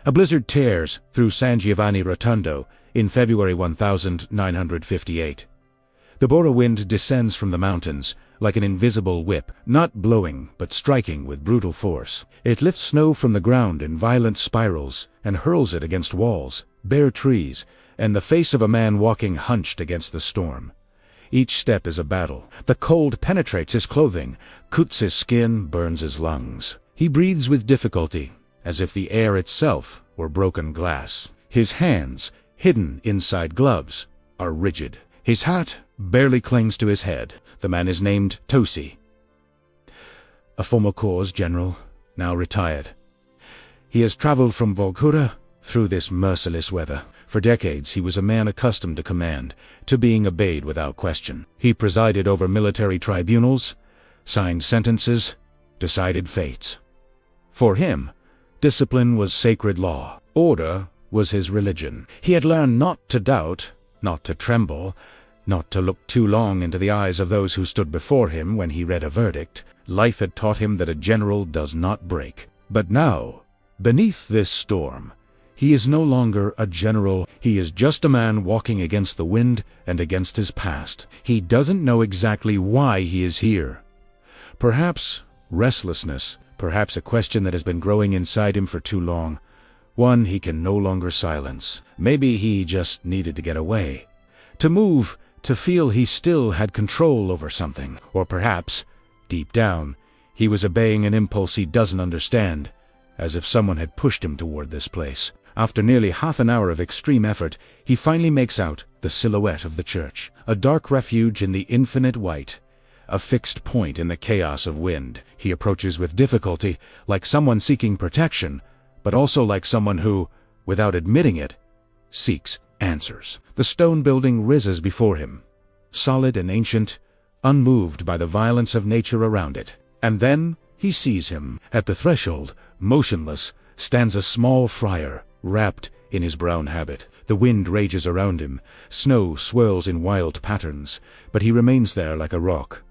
A blizzard tears through San Giovanni Rotondo in February 1958. The Bora wind descends from the mountains like an invisible whip, not blowing but striking with brutal force. It lifts snow from the ground in violent spirals and hurls it against walls, bare trees, and the face of a man walking hunched against the storm. Each step is a battle. The cold penetrates his clothing, cuts his skin, burns his lungs. He breathes with difficulty, as if the air itself were broken glass. His hands, hidden inside gloves, are rigid. His hat barely clings to his head. The man is named Tosi, a former corps general, now retired. He has traveled from Volgura through this merciless weather. For decades he was a man accustomed to command, to being obeyed without question. He presided over military tribunals, signed sentences, decided fates. For him, discipline was sacred law. Order was his religion. He had learned not to doubt, not to tremble, not to look too long into the eyes of those who stood before him when he read a verdict. Life had taught him that a general does not break. But now, beneath this storm, he is no longer a general. He is just a man walking against the wind and against his past. He doesn't know exactly why he is here. Perhaps restlessness, perhaps a question that has been growing inside him for too long, one he can no longer silence. Maybe he just needed to get away, to move, to feel he still had control over something. Or perhaps, deep down, he was obeying an impulse he doesn't understand, as if someone had pushed him toward this place. After nearly half an hour of extreme effort, he finally makes out the silhouette of the church, a dark refuge in the infinite white, a fixed point in the chaos of wind. He approaches with difficulty, like someone seeking protection, but also like someone who, without admitting it, seeks answers. The stone building rises before him, solid and ancient, unmoved by the violence of nature around it. And then he sees him. At the threshold, motionless, stands a small friar, wrapped in his brown habit. The wind rages around him, snow swirls in wild patterns, but he remains there like a rock.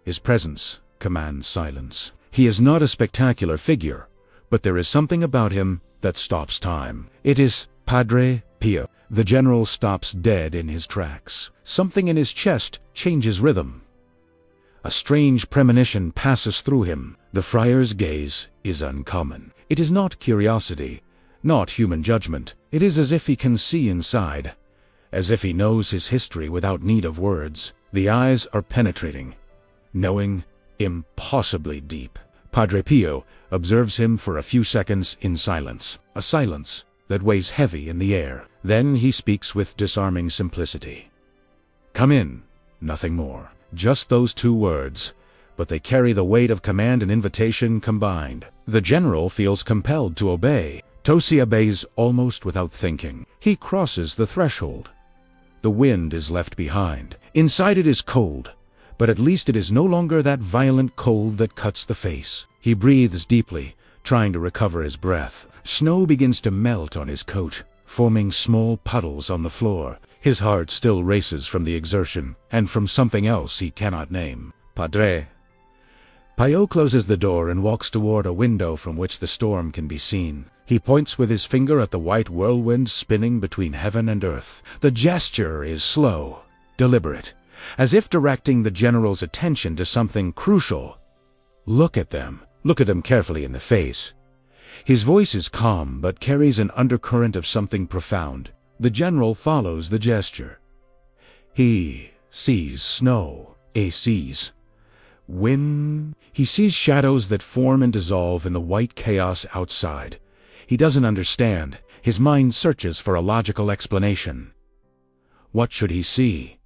His presence commands silence. He is not a spectacular figure, but there is something about him that stops time. It is Padre Pio. The general stops dead in his tracks. Something in his chest changes rhythm. A strange premonition passes through him. The friar's gaze is uncommon. It is not curiosity, not human judgment. It is as if he can see inside, as if he knows his history without need of words. The eyes are penetrating, knowing, impossibly deep. Padre Pio observes him for a few seconds in silence, a silence that weighs heavy in the air. Then he speaks with disarming simplicity. "Come in," nothing more. Just those two words, but they carry the weight of command and invitation combined. The general feels compelled to obey. Tosi obeys almost without thinking. He crosses the threshold. The wind is left behind. Inside it is cold, but at least it is no longer that violent cold that cuts the face. He breathes deeply, trying to recover his breath. Snow begins to melt on his coat, forming small puddles on the floor. His heart still races from the exertion, and from something else he cannot name. Padre Pio closes the door and walks toward a window from which the storm can be seen. He points with his finger at the white whirlwind spinning between heaven and earth. The gesture is slow, deliberate, as if directing the general's attention to something crucial. Look at them. Look at them carefully in the face. His voice is calm, but carries an undercurrent of something profound. The general follows the gesture. He sees snow. He sees wind. He sees shadows that form and dissolve in the white chaos outside. He doesn't understand. His mind searches for a logical explanation. What should he see?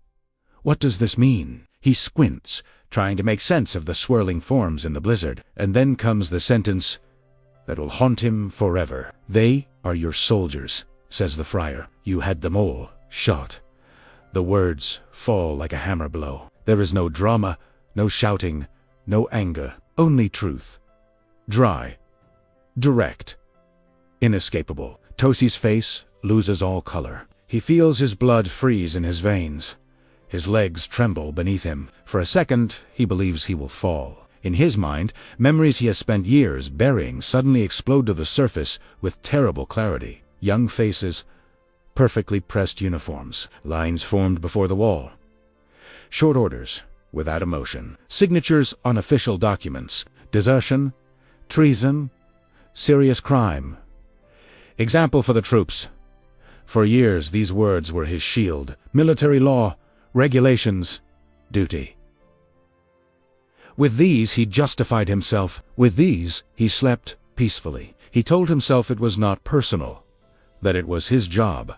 What does this mean? He squints, trying to make sense of the swirling forms in the blizzard. And then comes the sentence that will haunt him forever. "They are your soldiers," says the friar. "You had them all shot." The words fall like a hammer blow. There is no drama, no shouting, no anger, only truth. Dry, direct, inescapable. Tosi's face loses all color. He feels his blood freeze in his veins. His legs tremble beneath him. For a second, he believes he will fall. In his mind, memories he has spent years burying suddenly explode to the surface with terrible clarity. Young faces, perfectly pressed uniforms, lines formed before the wall. Short orders, without emotion. Signatures on official documents. Desertion, treason, serious crime. Example for the troops. For years these words were his shield. Military law, regulations, duty. With these he justified himself. With these he slept peacefully. He told himself it was not personal, that it was his job,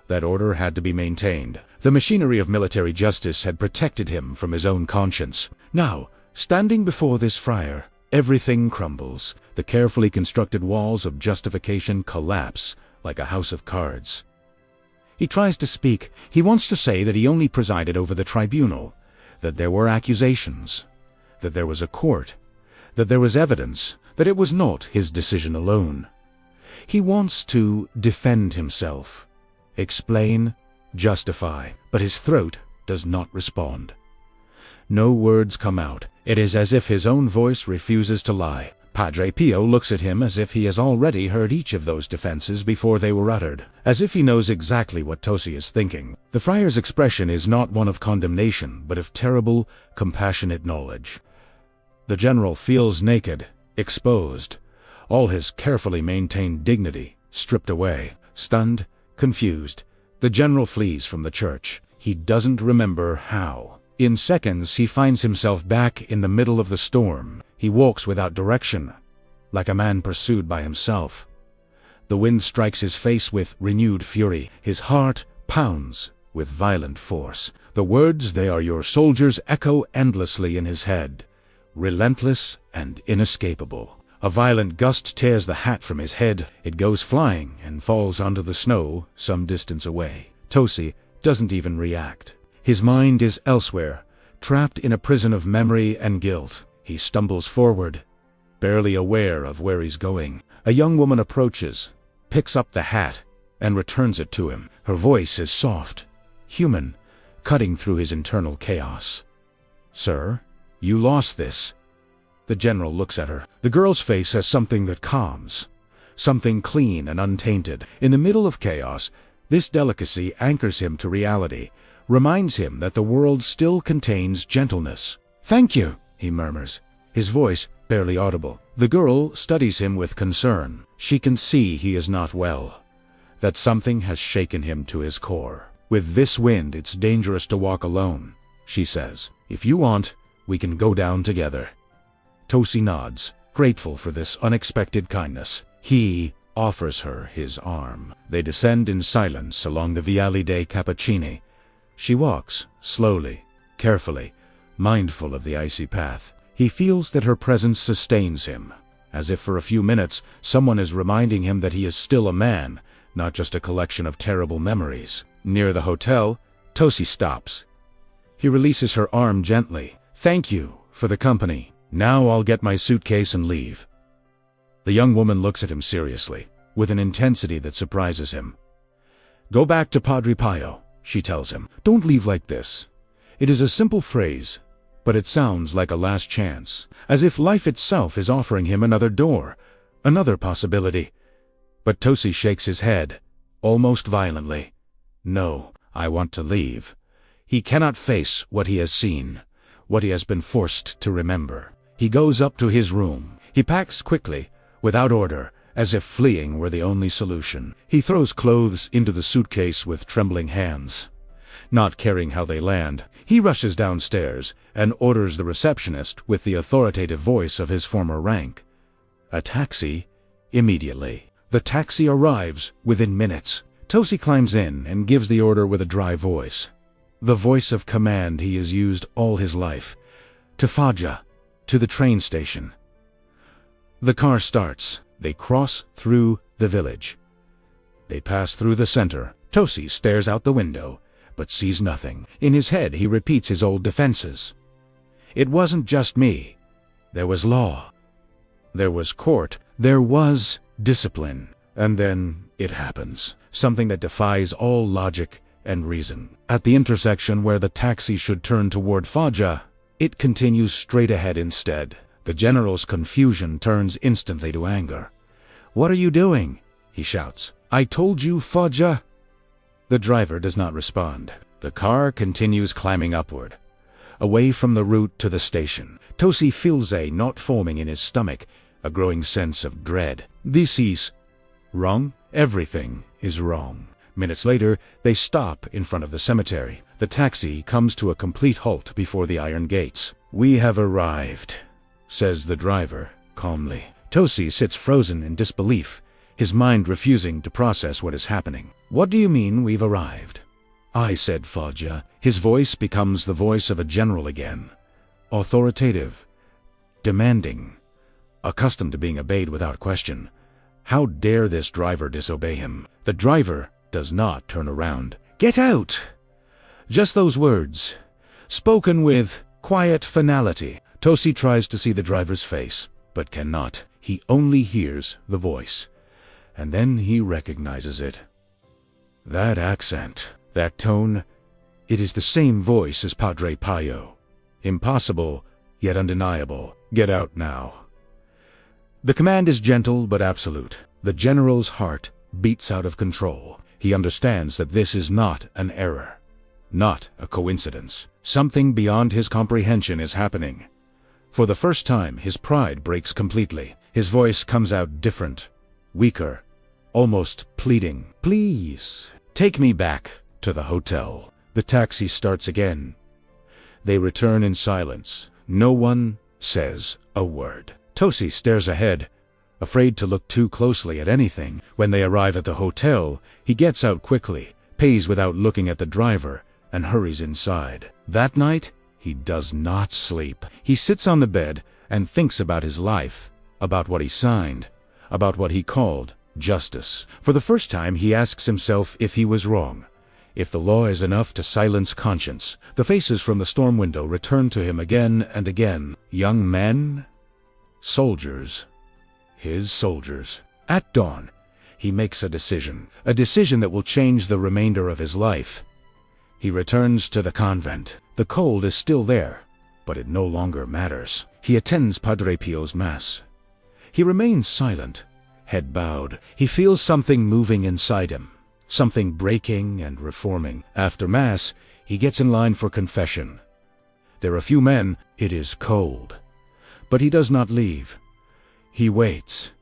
that order had to be maintained. The machinery of military justice had protected him from his own conscience. Now, standing before this friar, everything crumbles. The carefully constructed walls of justification collapse like a house of cards. He tries to speak. He wants to say that he only presided over the tribunal, that there were accusations, that there was a court, that there was evidence, that it was not his decision alone. He wants to defend himself, explain, justify, but his throat does not respond. No words come out. It is as if his own voice refuses to lie. Padre Pio looks at him as if he has already heard each of those defenses before they were uttered, as if he knows exactly what Tosi is thinking. The friar's expression is not one of condemnation, but of terrible, compassionate knowledge. The general feels naked, exposed, all his carefully maintained dignity stripped away. Stunned, confused, the general flees from the church. He doesn't remember how. In seconds he finds himself back in the middle of the storm. He walks without direction, like a man pursued by himself. The wind strikes his face with renewed fury. His heart pounds with violent force. The words, "They are your soldiers," echo endlessly in his head, relentless and inescapable. A violent gust tears the hat from his head. It goes flying and falls onto the snow some distance away. Tosi doesn't even react. His mind is elsewhere, trapped in a prison of memory and guilt. He stumbles forward, barely aware of where he's going. A young woman approaches, picks up the hat, and returns it to him. Her voice is soft, human, cutting through his internal chaos. "Sir, you lost this." The general looks at her. The girl's face has something that calms, something clean and untainted. In the middle of chaos, this delicacy anchors him to reality, reminds him that the world still contains gentleness. "Thank you," he murmurs, his voice barely audible. The girl studies him with concern. She can see he is not well, that something has shaken him to his core. "With this wind, it's dangerous to walk alone," she says. "If you want, we can go down together." Tosi nods, grateful for this unexpected kindness. He offers her his arm. They descend in silence along the Viale dei Cappuccini. She walks, slowly, carefully, mindful of the icy path. He feels that her presence sustains him, as if for a few minutes someone is reminding him that he is still a man, not just a collection of terrible memories. Near the hotel, Tosi stops. He releases her arm gently. "Thank you for the company. Now I'll get my suitcase and leave." The young woman looks at him seriously, with an intensity that surprises him. "Go back to Padre Pio," she tells him. "Don't leave like this." It is a simple phrase, but it sounds like a last chance, as if life itself is offering him another door, another possibility. But Tosi shakes his head, almost violently. "No, I want to leave." He cannot face what he has seen, what he has been forced to remember. He goes up to his room. He packs quickly, without order, as if fleeing were the only solution. He throws clothes into the suitcase with trembling hands. Not caring how they land, he rushes downstairs and orders the receptionist with the authoritative voice of his former rank. A taxi, immediately. The taxi arrives within minutes. Tosi climbs in and gives the order with a dry voice. The voice of command he has used all his life. To Foggia, to the train station. The car starts. They cross through the village. They pass through the center. Tosi stares out the window, but sees nothing. In his head he repeats his old defenses. It wasn't just me. There was law. There was court. There was discipline. And then it happens. Something that defies all logic and reason. At the intersection where the taxi should turn toward Foggia, it continues straight ahead instead. The general's confusion turns instantly to anger. "What are you doing?" he shouts. "I told you, Foggia!" The driver does not respond. The car continues climbing upward, away from the route to the station. Tosi feels a knot forming in his stomach, a growing sense of dread. This is wrong. Everything is wrong. Minutes later, they stop in front of the cemetery. The taxi comes to a complete halt before the iron gates. "We have arrived," says the driver, calmly. Tosi sits frozen in disbelief, his mind refusing to process what is happening. "What do you mean we've arrived?" "I," said Foggia. His voice becomes the voice of a general again. Authoritative, demanding, accustomed to being obeyed without question. How dare this driver disobey him? The driver does not turn around. "Get out!" Just those words, spoken with quiet finality. Tosi tries to see the driver's face, but cannot. He only hears the voice, and then he recognizes it. That accent, that tone, it is the same voice as Padre Pio. Impossible, yet undeniable. "Get out now." The command is gentle but absolute. The general's heart beats out of control. He understands that this is not an error, not a coincidence. Something beyond his comprehension is happening. For the first time, his pride breaks completely. His voice comes out different, weaker, almost pleading. "Please, take me back to the hotel." The taxi starts again. They return in silence. No one says a word. Tosi stares ahead, afraid to look too closely at anything. When they arrive at the hotel, he gets out quickly, pays without looking at the driver, and hurries inside. That night, he does not sleep. He sits on the bed and thinks about his life, about what he signed, about what he called justice. For the first time, he asks himself if he was wrong, if the law is enough to silence conscience. The faces from the storm window return to him again and again. Young men, soldiers, his soldiers. At dawn, he makes a decision that will change the remainder of his life. He returns to the convent. The cold is still there, but it no longer matters. He attends Padre Pio's Mass. He remains silent, head bowed. He feels something moving inside him, something breaking and reforming. After Mass, he gets in line for confession. There are few men. It is cold, but he does not leave. He waits.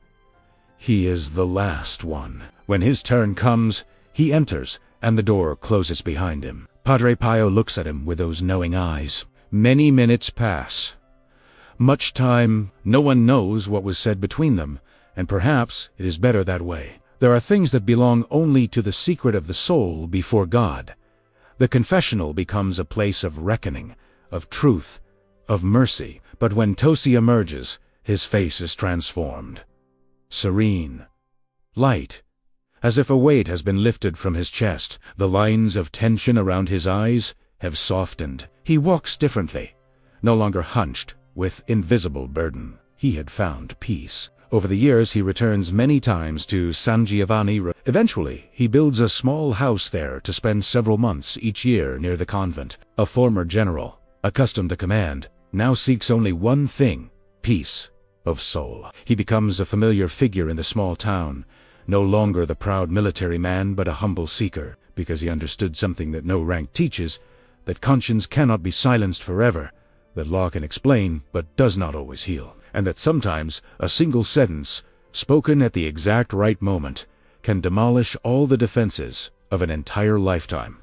He is the last one. When his turn comes, he enters, and the door closes behind him. Padre Pio looks at him with those knowing eyes. Many minutes pass. Much time. No one knows what was said between them, and perhaps it is better that way. There are things that belong only to the secret of the soul before God. The confessional becomes a place of reckoning, of truth, of mercy. But when Tosi emerges, his face is transformed. Serene, light, as if a weight has been lifted from his chest. The lines of tension around his eyes have softened. He walks differently, no longer hunched with invisible burden. He had found peace. Over the years, he returns many times to San Giovanni. Eventually, he builds a small house there to spend several months each year near the convent. A former general, accustomed to command, now seeks only one thing: peace of soul. He becomes a familiar figure in the small town, no longer the proud military man, but a humble seeker, because he understood something that no rank teaches, that conscience cannot be silenced forever, that law can explain but does not always heal, and that sometimes a single sentence, spoken at the exact right moment, can demolish all the defenses of an entire lifetime.